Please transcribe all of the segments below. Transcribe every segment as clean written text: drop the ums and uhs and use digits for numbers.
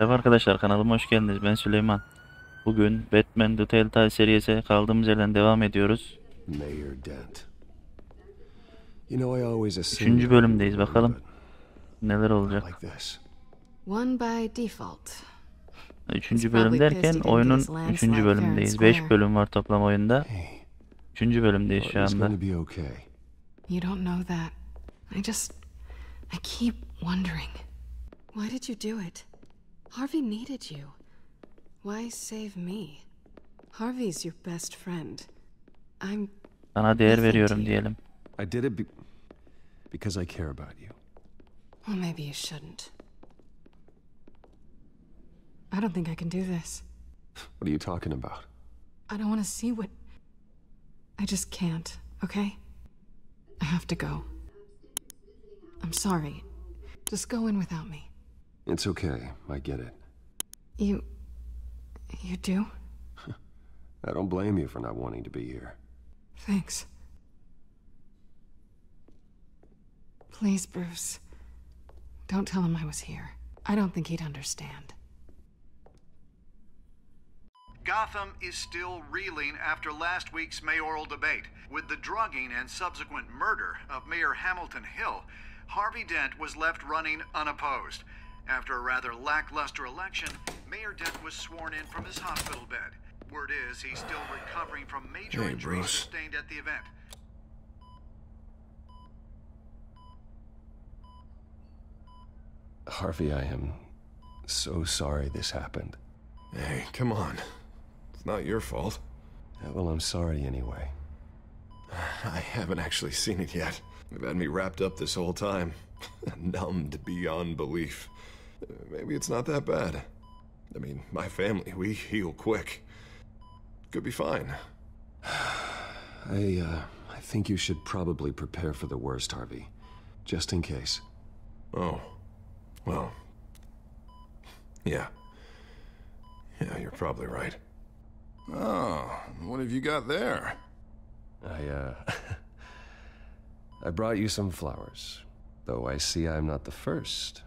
Merhaba arkadaşlar, kanalıma hoş geldiniz. Ben Süleyman. Bugün Batman The Telltale serisi kaldığımız yerden devam ediyoruz. Mayor Dent. You know, I always assumed Üçüncü I'd be bölümdeyiz. one, Bakalım but neler not olacak. like this. One by default. Üçüncü bölüm derken into oyunun his landslide üçüncü fair and bölümdeyiz. square. 5 bölüm var toplam oyunda. Hey, Üçüncü bölümdeyiz şu it's anda. gonna be okay. You don't know that. I keep wondering. Why did you do it? Harvey needed you. Why save me? Harvey's your best friend. Sana değer nothing to veriyorum you. diyelim. I did it because I care about you. Well, maybe you shouldn't. I don't think I can do this. What are you talking about? I don't want to see what... I just can't, okay? I have to go. I'm sorry. Just go in without me. It's okay. I get it. You do? I don't blame you for not wanting to be here. Thanks. Please, Bruce. Don't tell him I was here. I don't think he'd understand. Gotham is still reeling after last week's mayoral debate. With the drugging and subsequent murder of Mayor Hamilton Hill, Harvey Dent was left running unopposed. After a rather lackluster election, Mayor Dent was sworn in from his hospital bed. Word is he's still recovering from major Hey, injuries Bruce. sustained at the event. Harvey, I am so sorry this happened. Hey, come on. It's not your fault. Well, I'm sorry anyway. I haven't actually seen it yet. They've had me wrapped up this whole time. Numbed beyond belief. Maybe it's not that bad. I mean, my family, we heal quick. Could be fine. I think you should probably prepare for the worst, Harvey. Just in case. Oh. Well. Yeah. Yeah, you're probably right. Oh, what have you got there? I brought you some flowers. Though I see I'm not the first.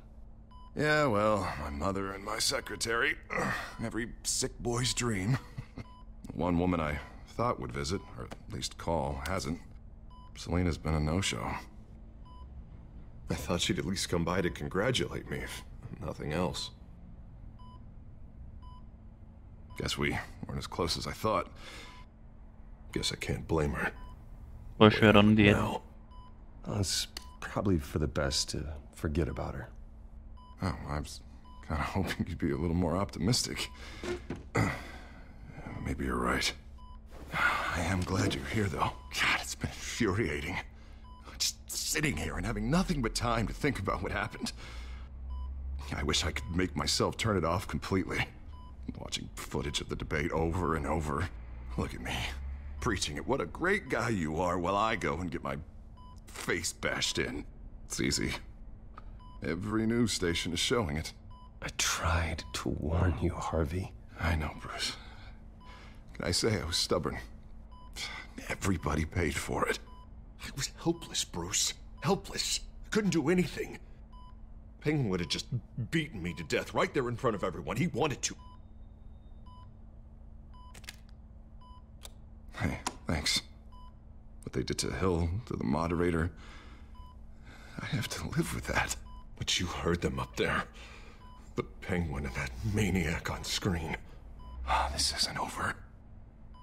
Yeah, well, my mother and my secretary. Every sick boy's dream. One woman I thought would visit, or at least call, hasn't. Selena's been a no-show. I thought she'd at least come by to congratulate me, if nothing else. Guess we weren't as close as I thought. Guess I can't blame her. Boş ver onu diyelim. Now. Well, it's probably for the best to forget about her. Oh, I was kind of hoping you'd be a little more optimistic. Maybe you're right. I am glad you're here, though. God, it's been infuriating. Just sitting here and having nothing but time to think about what happened. I wish I could make myself turn it off completely. Watching footage of the debate over and over. Look at me, preaching it. What a great guy you are, while I go and get my face bashed in. It's easy. Every news station is showing it. I tried to warn you, Harvey. I know, Bruce. Can I say I was stubborn? Everybody paid for it. I was helpless, Bruce. Helpless. I couldn't do anything. Penguin would have just beaten me to death right there in front of everyone. He wanted to. Hey, thanks. What they did to Hill, to the moderator, I have to live with that. But you heard them up there. The Penguin and that maniac on screen. This isn't over.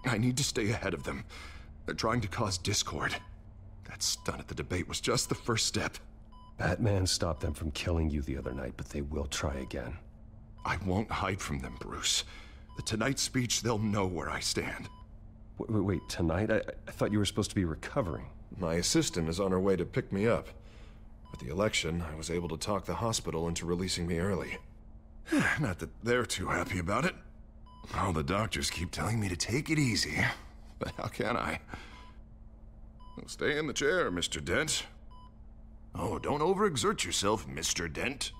I need to stay ahead of them. They're trying to cause discord. That stunt at the debate was just the first step. Batman stopped them from killing you the other night, but they will try again. I won't hide from them, Bruce. The Tonight speech, they'll know where I stand. Wait, tonight? I thought you were supposed to be recovering. My assistant is on her way to pick me up. With the election, I was able to talk the hospital into releasing me early. Not that they're too happy about it. All the doctors keep telling me to take it easy. But how can I? Well, stay in the chair, Mr. Dent. Oh, don't overexert yourself, Mr. Dent.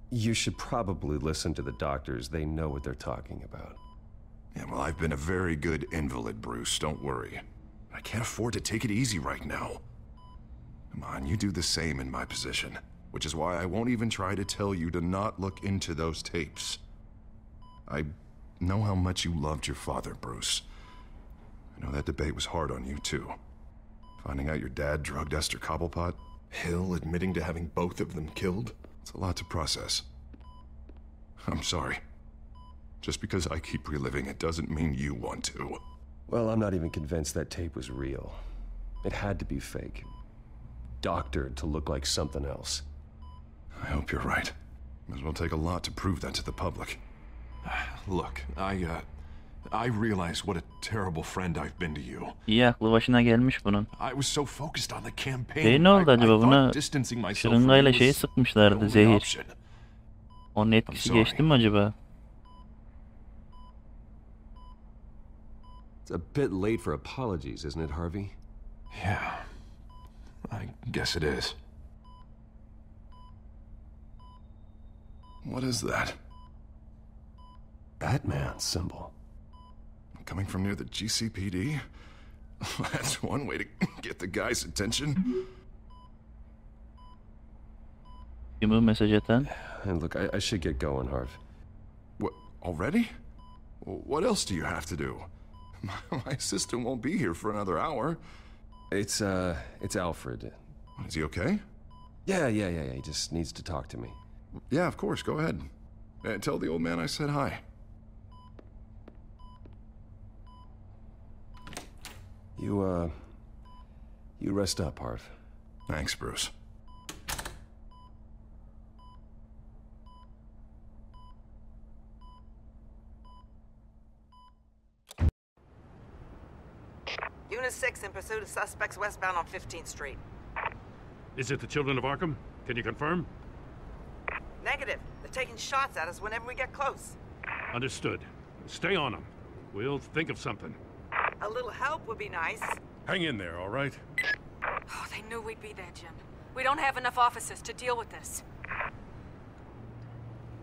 You should probably listen to the doctors. They know what they're talking about. Yeah, well, I've been a very good invalid, Bruce. Don't worry. I can't afford to take it easy right now. Come on, you do the same in my position. Which is why I won't even try to tell you to not look into those tapes. I know how much you loved your father, Bruce. I know that debate was hard on you, too. Finding out your dad drugged Esther Cobblepot, Hill admitting to having both of them killed, it's a lot to process. I'm sorry. Just because I keep reliving it doesn't mean you want to. Well, I'm not even convinced that tape was real. It had to be fake. Doctored to look like something else. I hope you're right. It will take a lot to prove that to the public. Look, I realize what a terrible friend I've been to you. İyi aklı başına gelmiş bunun. I was so focused on the campaign. Ne oldu acaba? I Buna thought distancing myself from şırıngayla you şeyi was sıkmışlardı, the only zehir. option. Onun etkisi sorry. geçti mi acaba? It's a bit late for apologies, isn't it, Harvey? Yeah, I guess it is. What is that? Batman symbol. Coming from near the GCPD? That's one way to get the guy's attention. Kim bu mesaj atan? And look, I should get going, Harv. What, already? What else do you have to do? My assistant won't be here for another hour. It's Alfred. Is he okay? Yeah. He just needs to talk to me. Yeah, of course, go ahead. Tell the old man I said hi. You rest up, Harv. Thanks, Bruce. Unit 6 in pursuit of suspects westbound on 15th Street. Is it the children of Arkham? Can you confirm? Negative. They're taking shots at us whenever we get close. Understood. Stay on them. We'll think of something. A little help would be nice. Hang in there, all right? Oh, they knew we'd be there, Jim. We don't have enough officers to deal with this.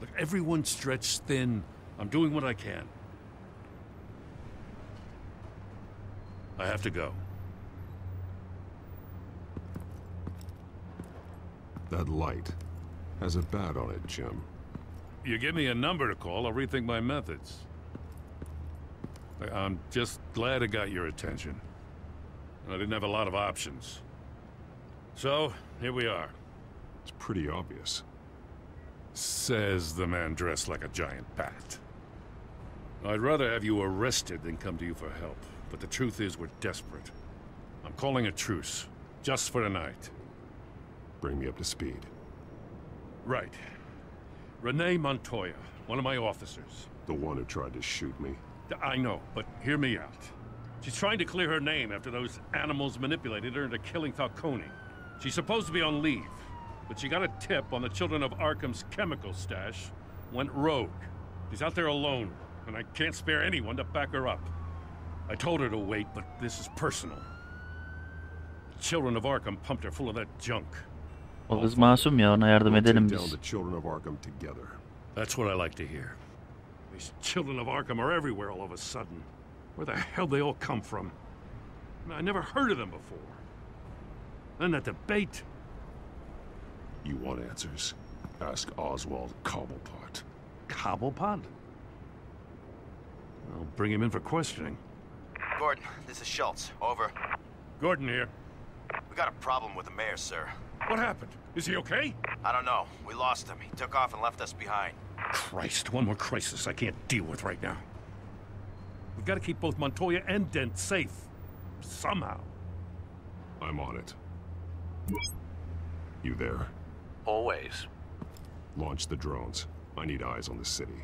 Look, everyone's stretched thin. I'm doing what I can. I have to go. That light has a bat on it, Jim. You give me a number to call, I'll rethink my methods. I'm just glad it got your attention. I didn't have a lot of options. So, here we are. It's pretty obvious. Says the man dressed like a giant bat. I'd rather have you arrested than come to you for help. But the truth is, we're desperate. I'm calling a truce, just for tonight. Bring me up to speed. Right. Renee Montoya, one of my officers. The one who tried to shoot me. I know, but hear me out. She's trying to clear her name after those animals manipulated her into killing Falcone. She's supposed to be on leave, but she got a tip on the children of Arkham's chemical stash, went rogue. She's out there alone, and I can't spare anyone to back her up. I told her to wait, but this is personal. The children of Arkham pumped her full of that junk. O kız masum ya, ona yardım We'll take edelim down biz. the children of Arkham together. That's what I like to hear. These children of Arkham are everywhere all of a sudden. Where the hell they all come from? I never heard of them before. Then that debate. You want answers? Ask Oswald Cobblepot. Cobblepot? I'll bring him in for questioning. Gordon, this is Schultz. Over. Gordon here. We got a problem with the mayor, sir. What happened? Is he okay? I don't know. We lost him. He took off and left us behind. Christ, one more crisis I can't deal with right now. We've got to keep both Montoya and Dent safe. Somehow. I'm on it. You there? Always. Launch the drones. I need eyes on the city.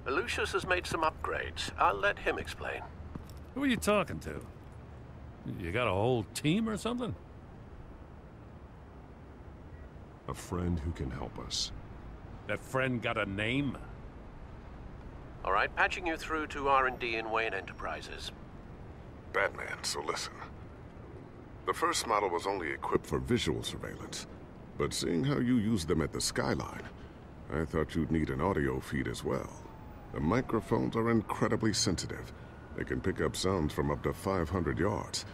Lucius has made some upgrades. I'll let him explain. Who are you talking to? You got a whole team or something? A friend who can help us. That friend got a name? All right, patching you through to R&D in Wayne Enterprises. Batman, so listen. The first model was only equipped for visual surveillance, but seeing how you use them at the skyline, I thought you'd need an audio feed as well. The microphones are incredibly sensitive. They can pick up sounds from up to 500 yards.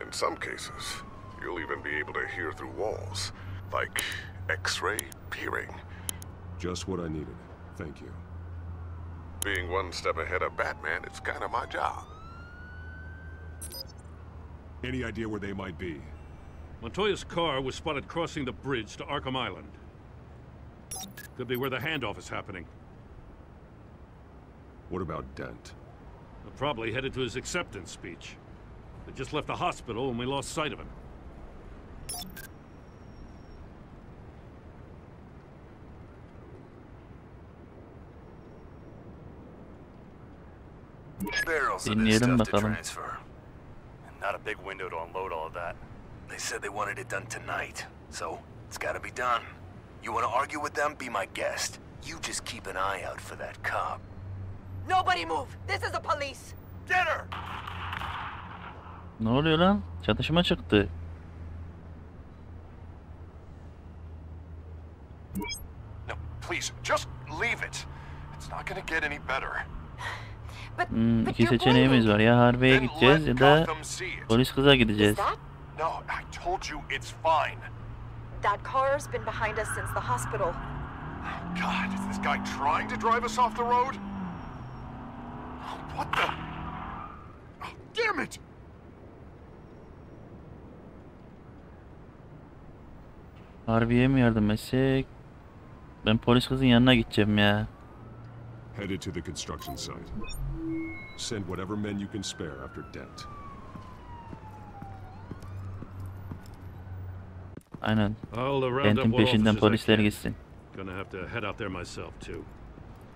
In some cases, you'll even be able to hear through walls, like X-ray peering. Just what I needed. Thank you. being one step ahead of Batman, it's kind of my job. Any idea where they might be? Montoya's car was spotted crossing the bridge to Arkham Island. Could be where the handoff is happening. What about Dent? They're probably headed to his acceptance speech. They just left the hospital and we lost sight of him. Barrels of this stuff to transfer. Not a big window to unload all of that. They said they wanted it done tonight, so it's gotta be done. You wanna argue with them? Be my guest. You just keep an eye out for that cop. Nobody move! This is the police! Get her! Ne oluyor lan? Çatışma çıktı. No, please, just leave it. It's not gonna get any better. İki seçeneğimiz var. Ya Harvey'e gideceğiz ya da polis kıza gideceğiz. No, I told you it's fine. That car's been behind us since the hospital. God, is this guy trying to drive us off the road? What the? Oh, damn it! Harvey'e mi yardım etsek? Ben polis kızın yanına gideceğim ya. Headed to the construction site. Send whatever men you can spare after Dent. Aynen. I'll Dent'in peşinden polisler gitsin. Gonna have to head out there myself too.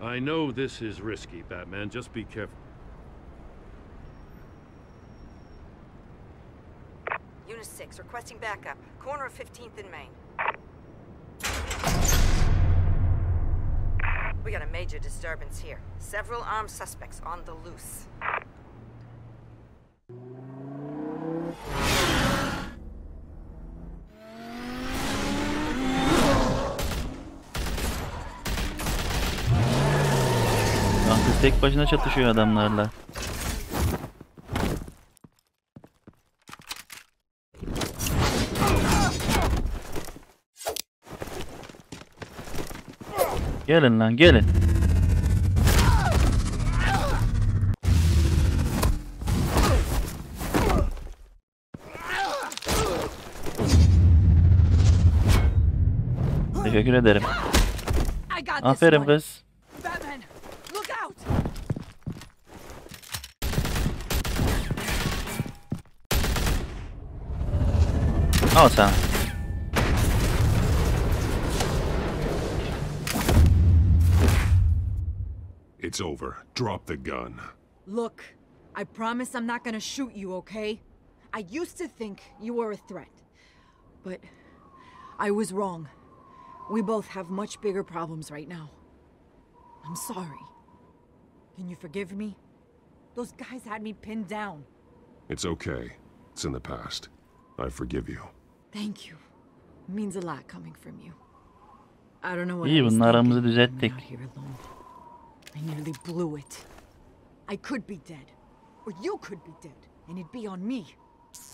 I know this is risky, Batman. Just be careful. Unit 6, requesting backup. Corner of 15th and Main. We got a major disturbance here. Several armed suspects on the loose. Kız tek başına çatışıyor adamlarla. Gelin lan gelin. Teşekkür ederim. Aferin kız. Batman, look out! Al sana. It's over. Drop the gun. Look, I promise I'm not gonna shoot you, okay? I used to think you were a threat, but I was wrong. We both have much bigger problems right now. I'm sorry. Can you forgive me? Those guys had me pinned down. It's okay. It's in the past. I forgive you. Thank you. It means a lot coming from you. I don't know what İyi, I was bunun aramızı thinking. düzelttik. I'm out here alone. I nearly blew it. I could be dead. Or you could be dead. And it'd be on me.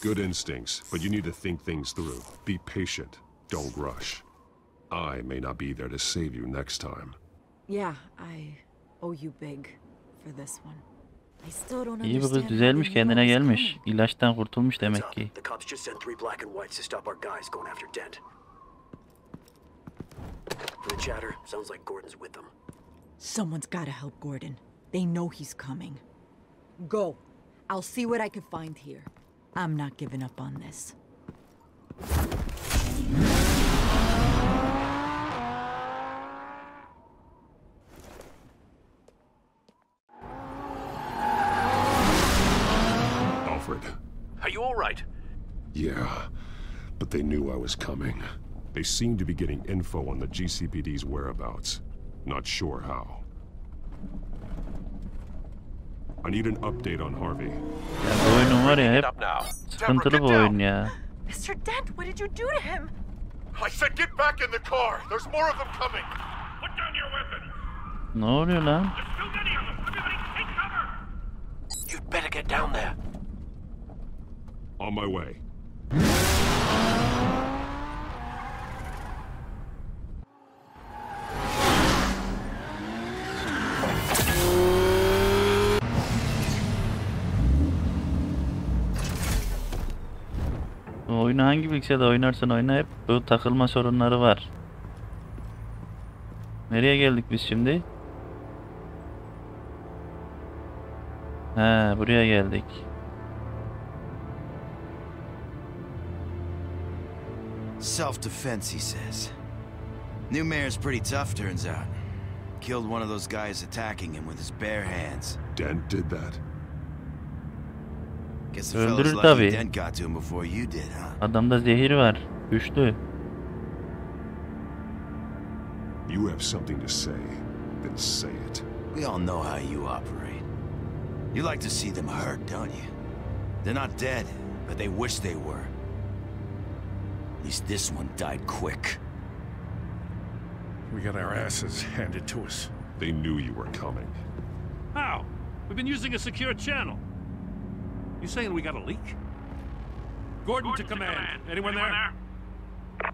Good instincts, but you need to think things through. Be patient. Don't rush. I may not be there to save you next time. Yeah, I owe you big for this one. I still don't İyi, bu kız understand düzelmiş, how kendine they knew I was gelmiş. coming. İlaçtan kurtulmuş demek ki. The cops just sent 3 black and whites to stop our guys going after Dent. The chatter sounds like Gordon's with them. Someone's gotta help Gordon. They know he's coming. Go. I'll see what I can find here. I'm not giving up on this. Alfred. Are you all right? Yeah, but they knew I was coming. They seemed to be getting info on the GCPD's whereabouts. Not sure how. I need an update on Harvey. Ya bu oyunun var ya hep sıkıntılı bu oyun ya. Mr. Dent, what did you do to him? I said get back in the car. There's more of them coming. Put down your weapon. Ne oluyor lan? There's too many of them. Everybody take cover. You'd better get down there. On my way. Oyunu hangi bilgisayarda oynarsan oyna hep bu takılma sorunları var. Nereye geldik biz şimdi? He, buraya geldik. Self-defense, he says. New mayor's pretty tough, turns out. Killed one of those guys attacking him with his bare hands. Dent did that? Guess the fellow's Öldürür lucky tabii. Dent got to him before you did, huh? Adamda zehir var. Güçlü. You have something to say, then say it. We all know how you operate. You like to see them hurt, don't you? They're not dead, but they wish they were. At least this one died quick. We got our asses handed to us. They knew you were coming. How? We've been using a secure channel. You saying we got a leak? Gordon to command. Anyone there?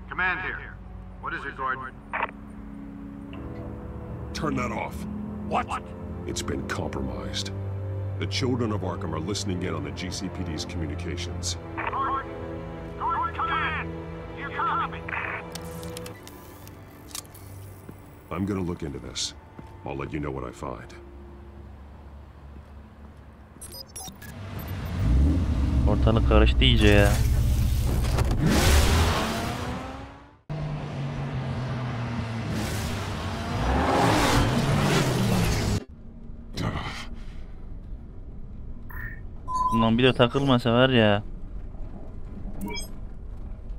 Command here. What is it, Gordon? Turn that off. What? It's been compromised. The children of Arkham are listening in on the GCPD's communications. Gordon, command! You copy? I'm gonna look into this. I'll let you know what I find. Ortalık karıştı iyice ya. Bundan bir de takılmasa var ya.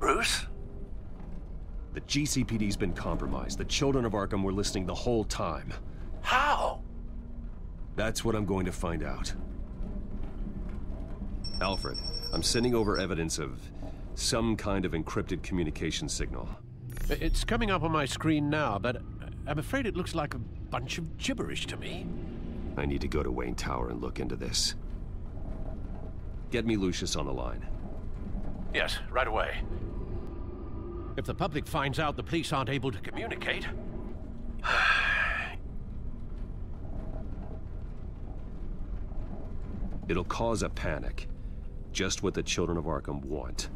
Bruce? The GCPD's been compromised. The children of Arkham were listening the whole time. How? That's what I'm going to find out. Alfred, I'm sending over evidence of some kind of encrypted communication signal. It's coming up on my screen now, but I'm afraid it looks like a bunch of gibberish to me. I need to go to Wayne Tower and look into this. Get me Lucius on the line. Yes, right away. If the public finds out the police aren't able to communicate... It'll cause a panic. Just what the children of Arkham want.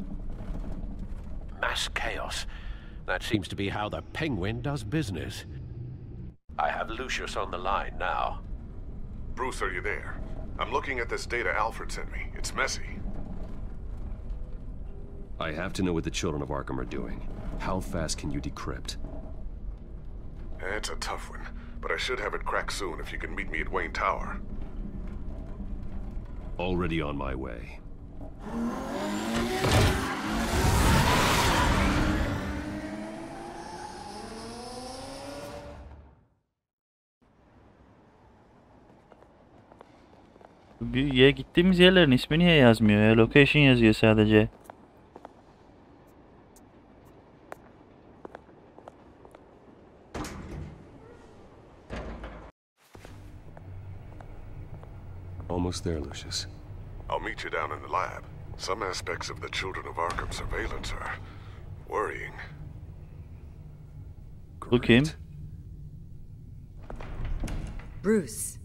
Mass chaos. That seems to be how the Penguin does business. I have Lucius on the line now. Bruce, are you there? I'm looking at this data Alfred sent me. It's messy. I have to know what the children of Arkham are doing. How fast can you decrypt? It's a tough one, but I should have it cracked soon if you can meet me at Wayne Tower. Already on my way. Gittiğimiz yerlerin ismi niye yazmıyor ya? Location yazıyor sadece. Almost there, Lucius. I'll meet you down in the lab. Some aspects of the children of Arkham surveillance are worrying. Bakayım. Bruce.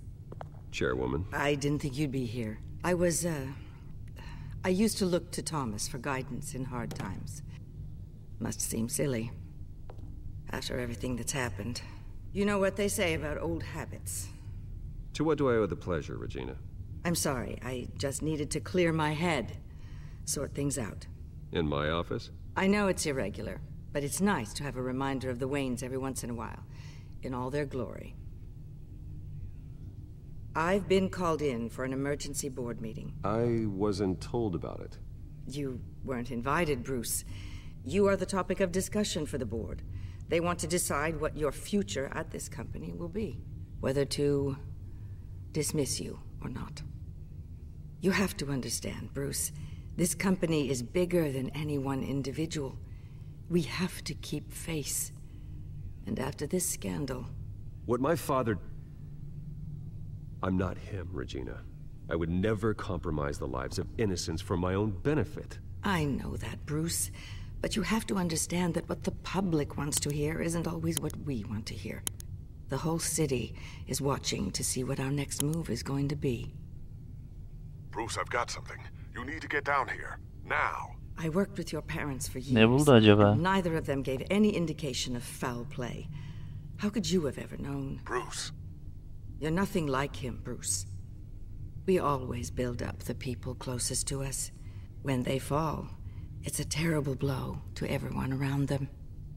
Chairwoman. I didn't think you'd be here. I used to look to Thomas for guidance in hard times. Must seem silly. After everything that's happened. You know what they say about old habits. To what do I owe the pleasure, Regina? I'm sorry, I just needed to clear my head. Sort things out. In my office? I know it's irregular, but it's nice to have a reminder of the Waynes every once in a while. In all their glory. I've been called in for an emergency board meeting. I wasn't told about it. You weren't invited, Bruce. You are the topic of discussion for the board. They want to decide what your future at this company will be. Whether to dismiss you or not. You have to understand, Bruce. This company is bigger than any one individual. We have to keep face. And after this scandal... What my father... I'm not him, Regina. I would never compromise the lives of innocents for my own benefit. I know that, Bruce. But you have to understand that what the public wants to hear isn't always what we want to hear. The whole city is watching to see what our next move is going to be. Bruce, I've got something. You need to get down here. Now. I worked with your parents for Ne years, buldu acaba? and neither of them gave any indication of foul play. How could you have ever known? Bruce. You're nothing like him, Bruce. We always build up the people closest to us. When they fall, it's a terrible blow to everyone around them.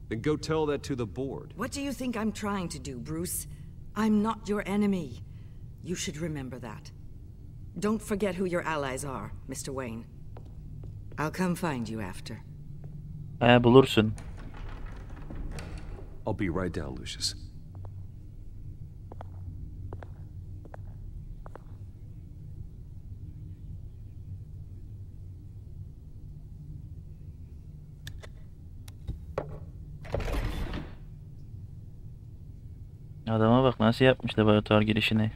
Then go tell that to the board. What do you think I'm trying to do, Bruce? I'm not your enemy. You should remember that. Don't forget who your allies are, Mr. Wayne. I'll come find you after. Bulursun. I'll be right down, Lucius. Adama bak nasıl yapmış laboratuvar girişini.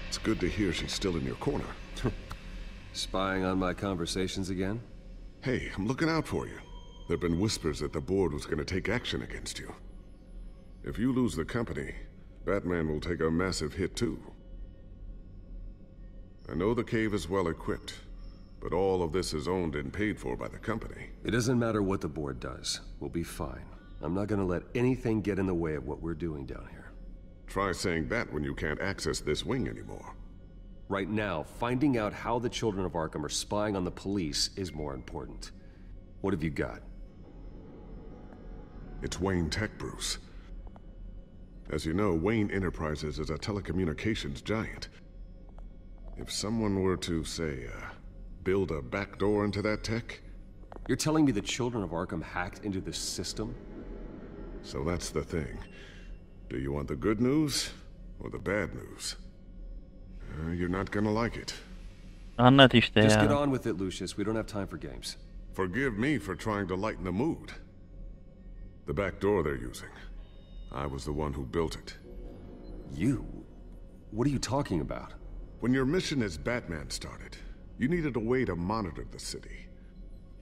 It's good to hear she's still in your corner. Spying on my conversations again? Hey, I'm looking out for you. There've been whispers that the board was gonna take action against you. If you lose the company, Batman will take a massive hit too. I know the cave is well equipped, but all of this is owned and paid for by the company. It doesn't matter what the board does. We'll be fine. I'm not gonna let anything get in the way of what we're doing down here. Try saying that when you can't access this wing anymore. Right now, finding out how the children of Arkham are spying on the police is more important. What have you got? It's Wayne Tech, Bruce. As you know, Wayne Enterprises is a telecommunications giant. If someone were to, say, build a backdoor into that tech... You're telling me the children of Arkham hacked into the system? So that's the thing. Do you want the good news or the bad news? You're not gonna like it. Anlat işte Just ya. get on with it, Lucius. We don't have time for games. Forgive me for trying to lighten the mood. The back door they're using. I was the one who built it. You? What are you talking about? When your mission as Batman started, you needed a way to monitor the city.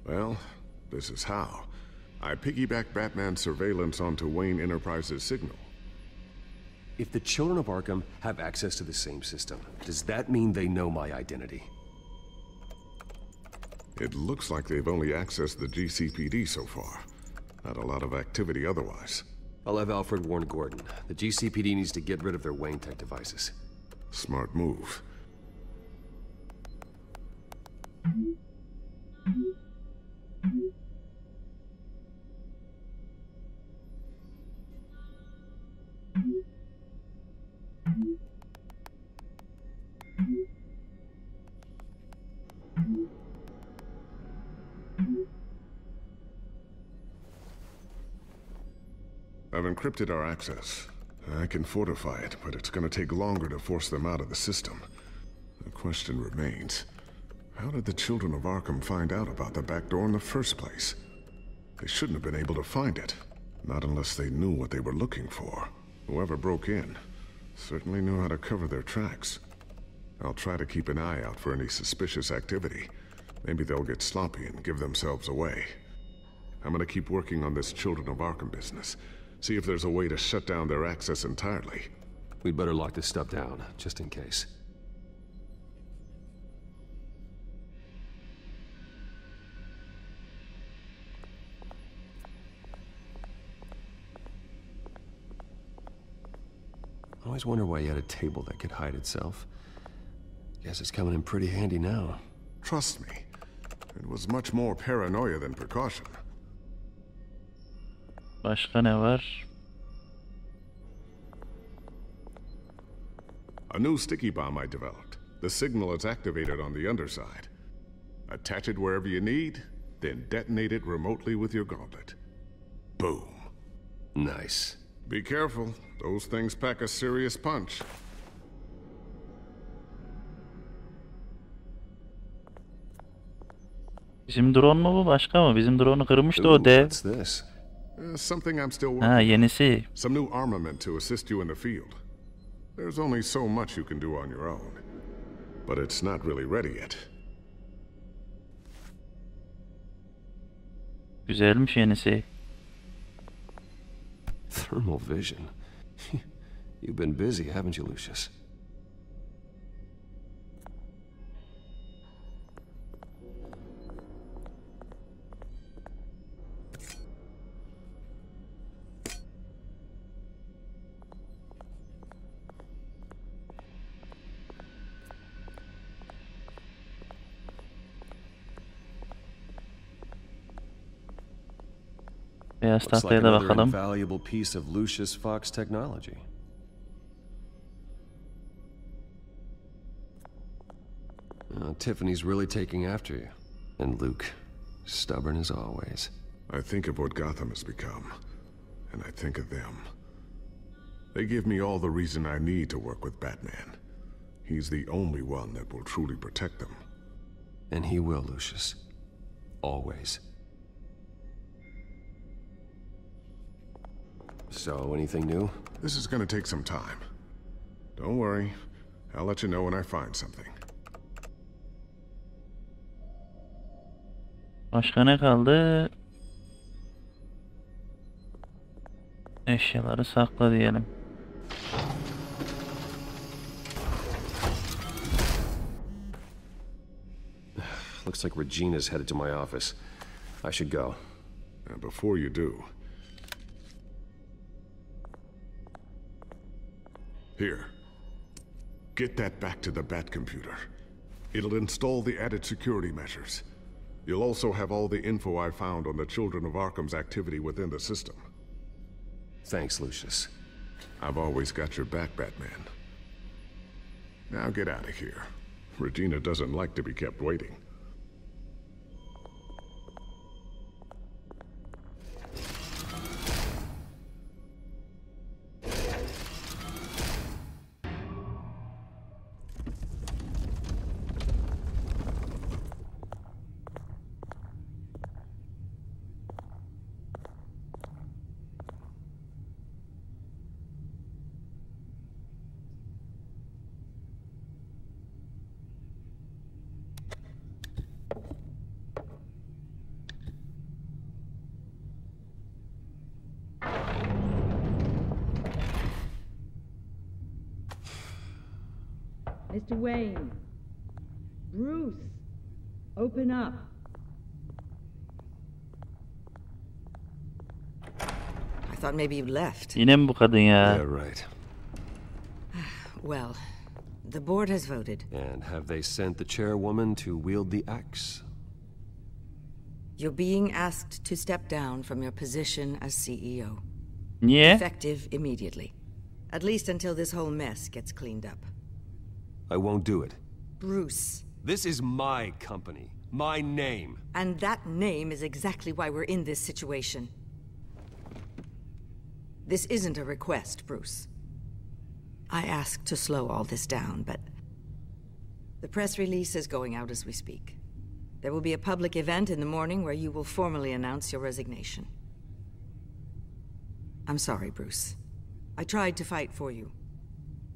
Well, this is how. I piggybacked Batman's surveillance onto Wayne Enterprises' signal. If the children of Arkham have access to the same system, does that mean they know my identity? It looks like they've only accessed the GCPD so far. Not a lot of activity otherwise. I'll have Alfred warn Gordon. The GCPD needs to get rid of their Wayne Tech devices. Smart move. I've encrypted our access. I can fortify it, but it's gonna take longer to force them out of the system. The question remains, how did the children of Arkham find out about the back door in the first place? They shouldn't have been able to find it. Not unless they knew what they were looking for. Whoever broke in certainly knew how to cover their tracks. I'll try to keep an eye out for any suspicious activity. Maybe they'll get sloppy and give themselves away. I'm gonna keep working on this Children of Arkham business. See if there's a way to shut down their access entirely. We'd better lock this stuff down, just in case. I always wonder why you had a table that could hide itself. Guess it's coming in pretty handy now. Trust me, it was much more paranoia than precaution. Başka ne var? A new sticky bomb I developed. The signal is activated on the underside. Attach it wherever you need, then detonate it remotely with your gauntlet. Boom. Nice. Be careful. Those things pack a serious punch. Bizim drone mu bu başka mı? Bizim drone'u kırmıştı o dev. What's this? Something I'm still working Ha, on. yenisi. Some new armament to assist you in the field. There's only so much you can do on your own. But it's not really ready yet. Güzelmiş yenisi. Thermal vision. You've been busy, haven't you, Lucius? Beyaz Looks like tahtaya da another bakalım. invaluable piece of Lucius Fox technology. Tiffany's really taking after you. And Luke, stubborn as always. I think of what Gotham has become, and I think of them. They give me all the reason I need to work with Batman. He's the only one that will truly protect them. And he will, Lucius. Always. So, anything new? This is gonna take some time. Don't worry. I'll let you know when I find something. Başka ne kaldı? Eşyaları sakla diyelim. Looks like Regina's headed to my office. I should go. And before you do... Here. Get that back to the Bat computer. It'll install the added security measures. You'll also have all the info I found on the Children of Arkham's activity within the system. Thanks, Lucius. I've always got your back, Batman. Now get out of here. Regina doesn't like to be kept waiting. Mr. Wayne. Bruce. Open up. I thought maybe you left. Yine mi bu kadın ya? Yeah, right. Well, the board has voted. And have they sent the chairwoman to wield the axe? You're being asked to step down from your position as CEO. Niye? Effective immediately. At least until this whole mess gets cleaned up. I won't do it. Bruce. This is my company. My name. And that name is exactly why we're in this situation. This isn't a request, Bruce. I asked to slow all this down, but the press release is going out as we speak. There will be a public event in the morning where you will formally announce your resignation. I'm sorry, Bruce. I tried to fight for you.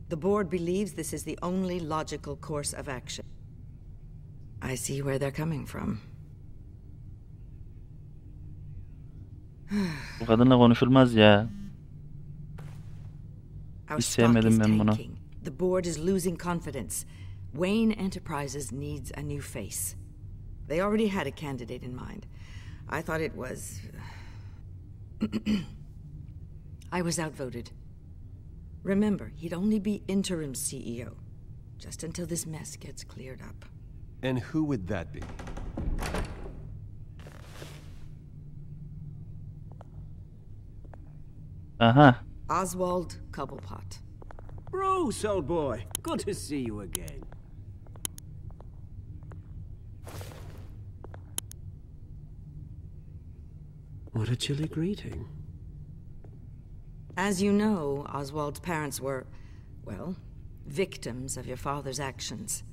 The board believes this is the only logical course of action. I see where they're coming from. Bu kadınla konuşulmaz ya. Our Hiç stock sevmedim is ben bunu. tanking. The board is losing confidence. Wayne Enterprises needs a new face. They already had a candidate in mind. I thought it was... I was outvoted. Remember, he'd only be interim CEO, just until this mess gets cleared up. And who would that be? Aha. Oswald Cobblepot. Bruce, old boy. Good to see you again. What a chilly greeting. As you know, Oswald's parents were, well, victims of your father's actions.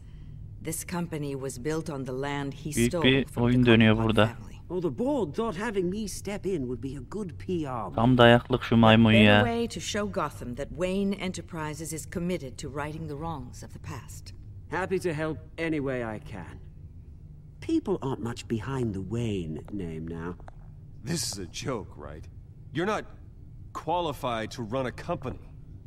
This company was built on the land he Büyük stole bir from oyun the dönüyor Kanalı burada. family. Oh, the board thought having me step in would be a good PR. Tam dayaklık şu maymun They're ya. a way to show Gotham that Wayne Enterprises is committed to righting the wrongs of the past. Happy to help any way I can. People aren't much behind the Wayne name now. This is a joke, right? You're not qualified to run a company.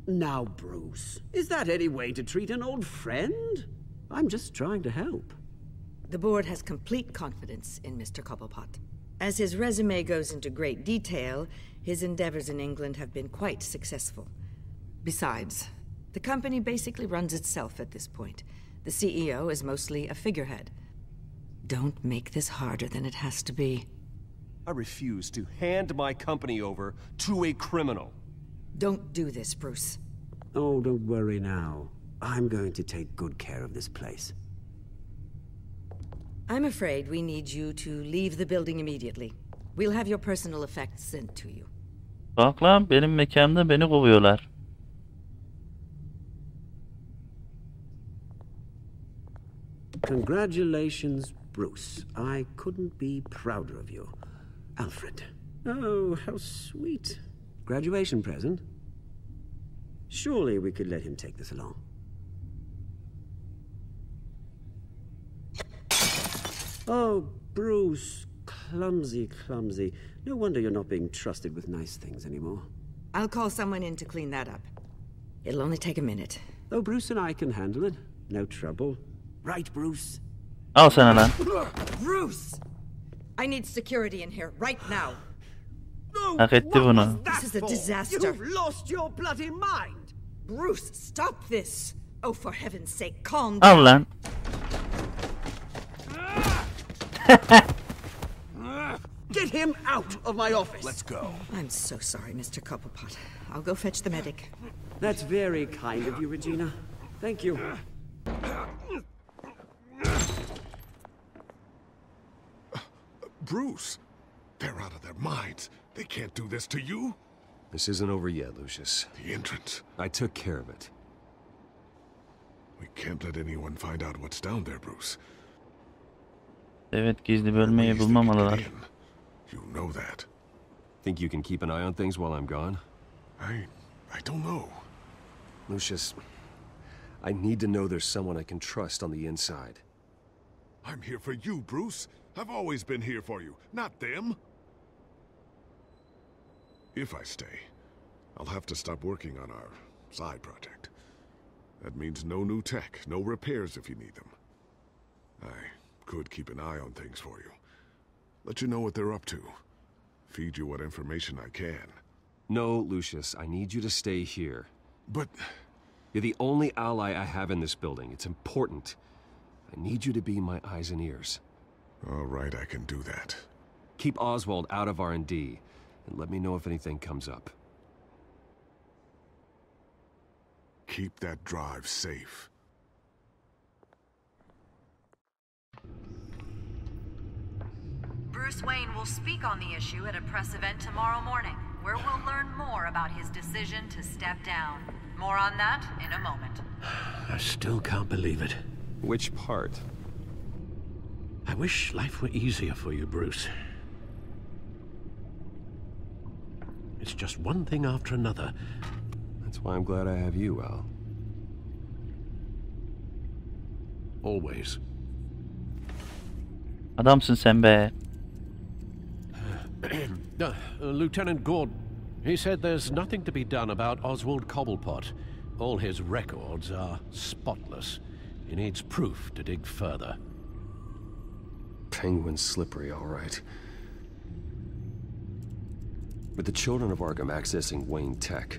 Now, Bruce, is that any way to treat an old friend? I'm just trying to help. The board has complete confidence in Mr. Cobblepot. As his resume goes into great detail, his endeavors in England have been quite successful. Besides, the company basically runs itself at this point. The CEO is mostly a figurehead. Don't make this harder than it has to be. I refuse to hand my company over to a criminal. Don't do this, Bruce. Oh, don't worry now. I'm going to take good care of this place. I'm afraid we need you to leave the building immediately. We'll have your personal effects sent to you. Bak lan, benim mekanımda beni kovuyorlar. Congratulations, Bruce. I couldn't be prouder of you. Alfred. Oh, how sweet. Graduation present? Surely we could let him take this along. Oh, Bruce. Clumsy, clumsy. No wonder you're not being trusted with nice things anymore. I'll call someone in to clean that up. It'll only take a minute. Oh, Bruce and I can handle it. No trouble. Right, Bruce? Al sana lan. Bruce! I need security in here, right now. Hak etti bunu. This is a disaster. You've lost your bloody mind! Bruce, stop this! Oh, for heaven's sake, calm Al down. lan. Get him out of my office! Let's go. I'm so sorry, Mr. Cobblepot. I'll go fetch the medic. That's very kind of you, Regina. Thank you. Bruce, they're out of their minds. They can't do this to you. This isn't over yet, Lucius. The entrance. I took care of it. We can't let anyone find out what's down there, Bruce. Evet, gizli bölmeyi bulmamalılar. You know that. Think you can keep an eye on things while I'm gone? I don't know. Lucius, I need to know there's someone I can trust on the inside. I'm here for you, Bruce. I've always been here for you, not them. If I stay, I'll have to stop working on our side project. That means no new tech, no repairs if you need them. I could keep an eye on things for you. Let you know what they're up to. Feed you what information I can. No, Lucius, I need you to stay here. But... You're the only ally I have in this building. It's important. I need you to be my eyes and ears. All right, I can do that. Keep Oswald out of R&D, and let me know if anything comes up. Keep that drive safe. Bruce Wayne will speak on the issue at a press event tomorrow morning, where we'll learn more about his decision to step down. More on that in a moment. I still can't believe it. Which part? I wish life were easier for you, Bruce. It's just one thing after another. That's why I'm glad I have you, Al. Always. Adamsın sen be. Lieutenant Gordon, he said there's nothing to be done about Oswald Cobblepot. All his records are spotless. He needs proof to dig further. Penguin's slippery, all right. With the children of Arkham accessing Wayne Tech,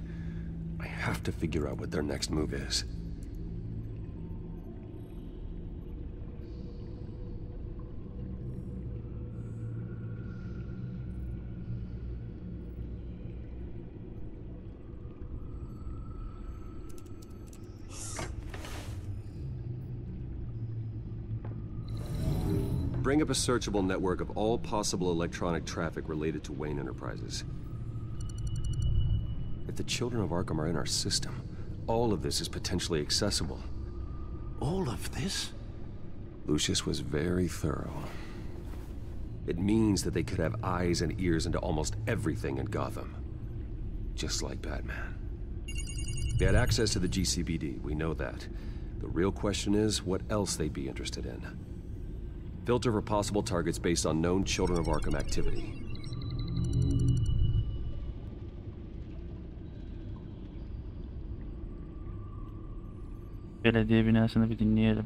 I have to figure out what their next move is. Bring up a searchable network of all possible electronic traffic related to Wayne Enterprises. If the children of Arkham are in our system, all of this is potentially accessible. All of this? Lucius was very thorough. It means that they could have eyes and ears into almost everything in Gotham. Just like Batman. They had access to the GCPD, we know that. The real question is, what else they'd be interested in. Filter for possible targets based on known Children of Arkham activity. Belediye binasını bir dinleyelim.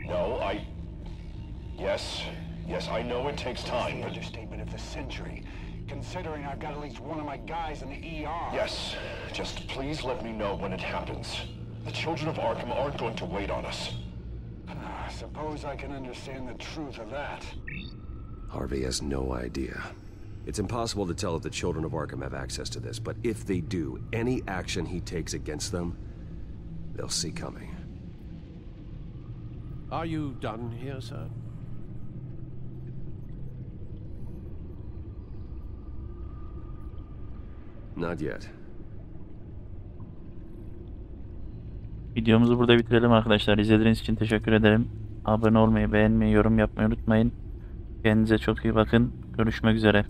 No, Yes, I know it takes time, but... Understatement of the century, considering I've got at least one of my guys in the ER. Yes, just please let me know when it happens. The children of Arkham aren't going to wait on us. I suppose I can understand the truth of that. Harvey has no idea. It's impossible to tell if the children of Arkham have access to this, but if they do, any action he takes against them, they'll see coming. Are you done here, sir? Not yet. Videomuzu burada bitirelim arkadaşlar. İzlediğiniz için teşekkür ederim. Abone olmayı, beğenmeyi, yorum yapmayı unutmayın. Kendinize çok iyi bakın. Görüşmek üzere.